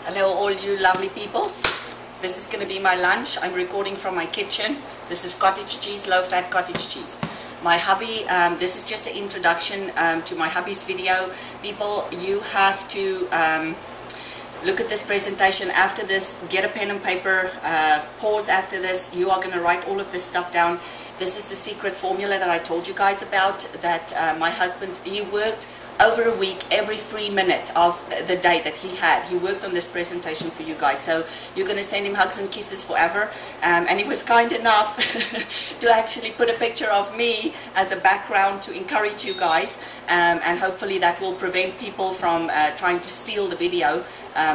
Hello all you lovely peoples. This is going to be my lunch. I'm recording from my kitchen. This is cottage cheese, low-fat cottage cheese. My hubby, this is just an introduction to my hubby's video. People, you have to look at this presentation. After this, get a pen and paper, pause after this. You are going to write all of this stuff down. This is the secret formula that I told you guys about, that my husband, he worked over a week, every free minute of the day that he had. He worked on this presentation for you guys. So you're going to send him hugs and kisses forever. And he was kind enough to actually put a picture of me as a background to encourage you guys. And hopefully that will prevent people from trying to steal the video.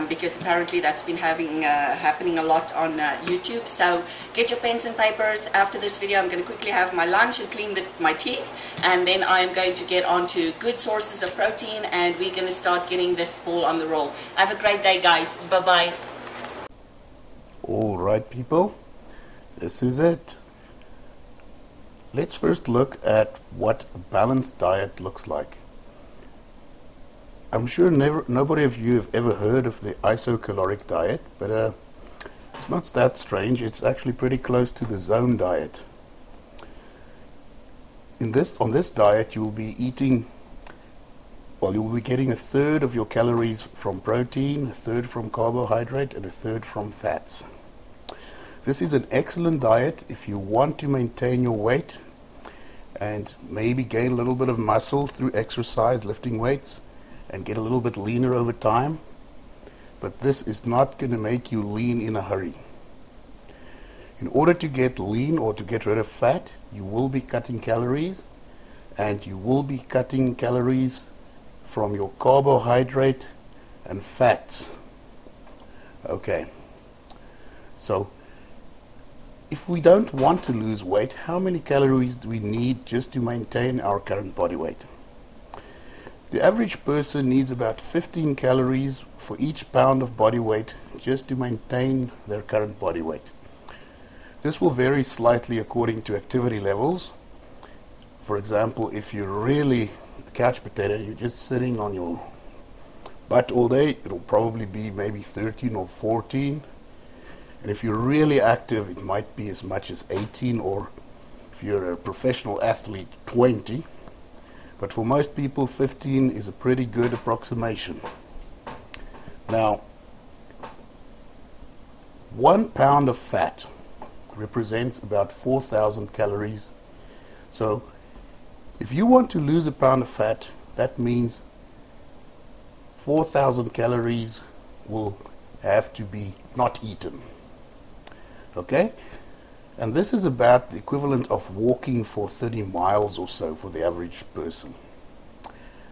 Because apparently that's been happening a lot on YouTube. So get your pens and papers. After this video, I'm going to quickly have my lunch and clean my teeth, and then I am going to get on to good sources of protein, and we're going to start getting this ball on the roll. Have a great day, guys. Bye-bye. All right, people, this is it. Let's first look at what a balanced diet looks like. I'm sure nobody of you have ever heard of the isocaloric diet, but it's not that strange. It's actually pretty close to the zone diet. On this diet, you'll be eating, well, you'll be getting a third of your calories from protein, a third from carbohydrate, and a third from fats. This is an excellent diet if you want to maintain your weight and maybe gain a little bit of muscle through exercise, lifting weights, and get a little bit leaner over time. But this is not going to make you lean in a hurry. In order to get lean or to get rid of fat, you will be cutting calories, and you will be cutting calories from your carbohydrate and fats. Okay, so if we don't want to lose weight, how many calories do we need just to maintain our current body weight? The average person needs about 15 calories for each pound of body weight just to maintain their current body weight. This will vary slightly according to activity levels. For example, if you're really a couch potato, you're just sitting on your butt all day, it'll probably be maybe 13 or 14. And if you're really active, it might be as much as 18, or if you're a professional athlete, 20. But for most people, 15 is a pretty good approximation. Now, 1 pound of fat represents about 4,000 calories. So, if you want to lose a pound of fat, that means 4,000 calories will have to be not eaten. Okay? And this is about the equivalent of walking for 30 miles or so for the average person.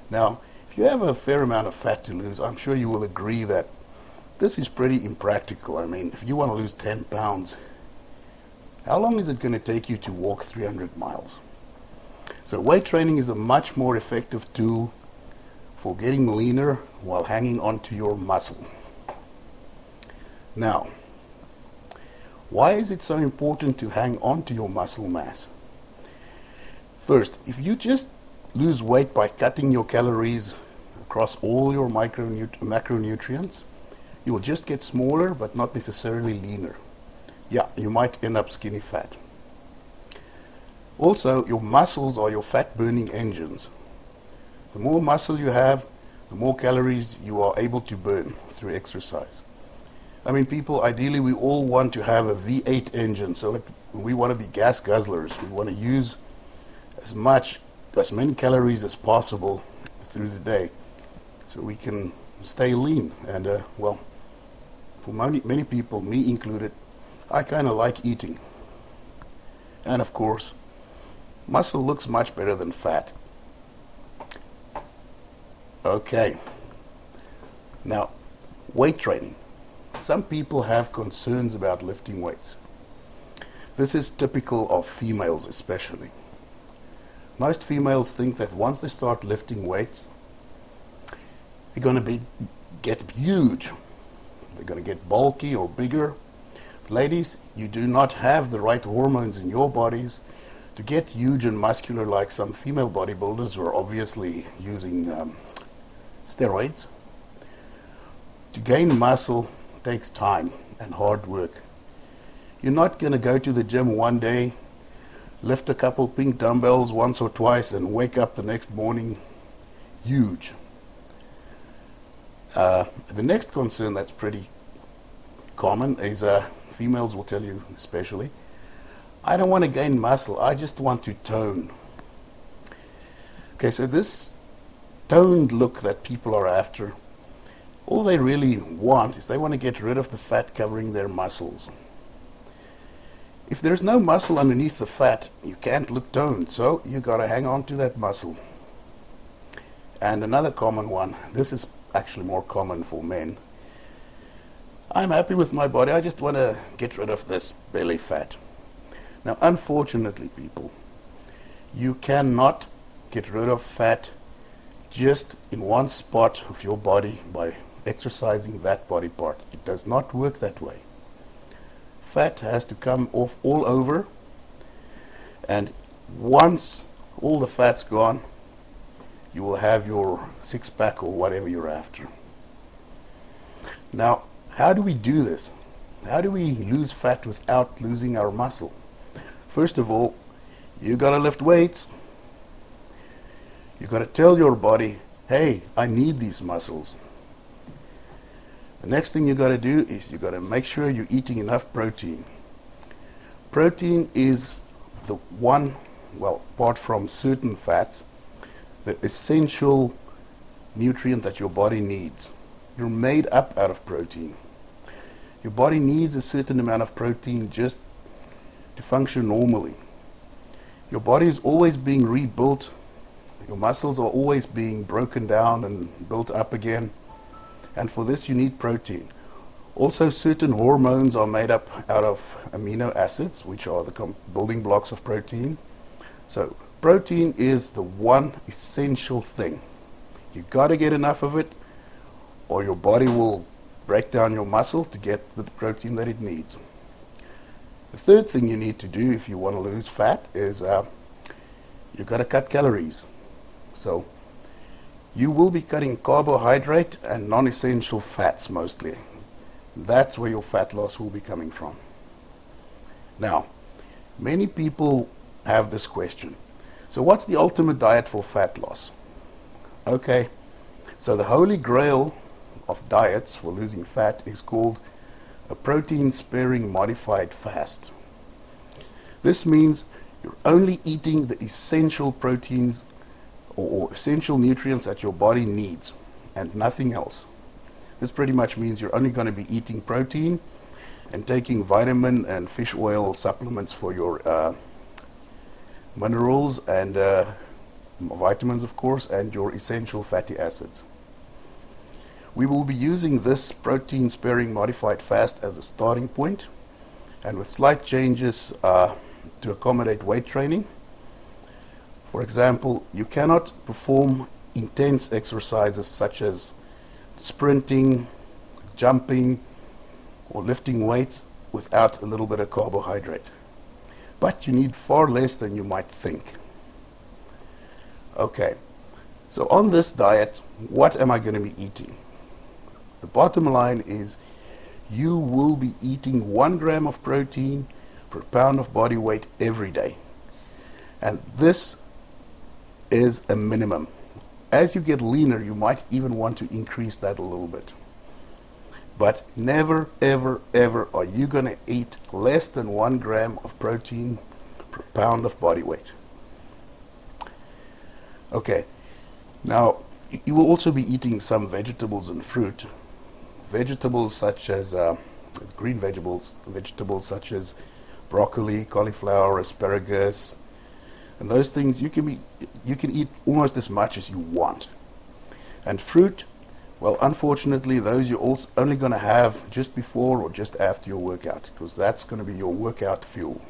Now, if you have a fair amount of fat to lose, I'm sure you will agree that this is pretty impractical. I mean, if you want to lose 10 pounds, how long is it going to take you to walk 300 miles? So weight training is a much more effective tool for getting leaner while hanging on to your muscle. Now, why is it so important to hang on to your muscle mass? First, if you just lose weight by cutting your calories across all your macronutrients, you will just get smaller but not necessarily leaner. Yeah, you might end up skinny fat. Also, your muscles are your fat burning engines. The more muscle you have, the more calories you are able to burn through exercise. I mean, people, ideally, we all want to have a V8 engine, so we want to be gas guzzlers. We want to use as many calories as possible through the day, so we can stay lean. And well, for many people, me included, I kind of like eating. And of course, muscle looks much better than fat. Okay. Now, weight training. Some people have concerns about lifting weights. This is typical of females especially. Most females think that once they start lifting weights, they're going to get huge. They're going to get bulky or bigger. Ladies, you do not have the right hormones in your bodies to get huge and muscular like some female bodybuilders who are obviously using steroids. To gain muscle takes time and hard work. You're not going to go to the gym one day, lift a couple pink dumbbells once or twice, and wake up the next morning huge. The next concern that's pretty common is females will tell you especially, I don't want to gain muscle, I just want to tone. Okay, so this toned look that people are after, all they really want is they want to get rid of the fat covering their muscles. If there's no muscle underneath the fat, you can't look toned, so you got to hang on to that muscle. And another common one, this is actually more common for men. I'm happy with my body, I just want to get rid of this belly fat. Now, unfortunately, people, you cannot get rid of fat just in one spot of your body by exercising that body part. It does not work that way. Fat has to come off all over, and once all the fat's gone, you will have your six-pack or whatever you're after. Now, how do we do this? How do we lose fat without losing our muscle? First of all, you got to lift weights. You got to tell your body, hey, I need these muscles. The next thing you got to do is you got to make sure you're eating enough protein. Protein is the one, well, apart from certain fats, the essential nutrient that your body needs. You're made up out of protein. Your body needs a certain amount of protein just to function normally. Your body is always being rebuilt. Your muscles are always being broken down and built up again. And for this you need protein. Also, certain hormones are made up out of amino acids, which are the building blocks of protein. So protein is the one essential thing. You got to get enough of it, or your body will break down your muscle to get the protein that it needs. The third thing you need to do if you want to lose fat is you've got to cut calories. So you will be cutting carbohydrate and non-essential fats mostly. That's where your fat loss will be coming from. Now, many people have this question. So what's the ultimate diet for fat loss? Okay, so the holy grail of diets for losing fat is called a protein-sparing modified fast. This means you're only eating the essential proteins or essential nutrients that your body needs and nothing else. This pretty much means you're only going to be eating protein and taking vitamin and fish oil supplements for your minerals and vitamins, of course, and your essential fatty acids. We will be using this protein-sparing modified fast as a starting point, and with slight changes to accommodate weight training. For example, you cannot perform intense exercises such as sprinting, jumping, or lifting weights without a little bit of carbohydrate. But you need far less than you might think. Okay, so on this diet, what am I going to be eating? The bottom line is you will be eating 1 gram of protein per pound of body weight every day. And this is a minimum. As you get leaner, you might even want to increase that a little bit. But never, ever, ever are you going to eat less than 1 gram of protein per pound of body weight. Okay, now you will also be eating some vegetables and fruit. Vegetables such as green vegetables such as broccoli, cauliflower, asparagus, and those things you can eat almost as much as you want. And fruit, well, unfortunately, those you're also only going to have just before or just after your workout, because that's going to be your workout fuel.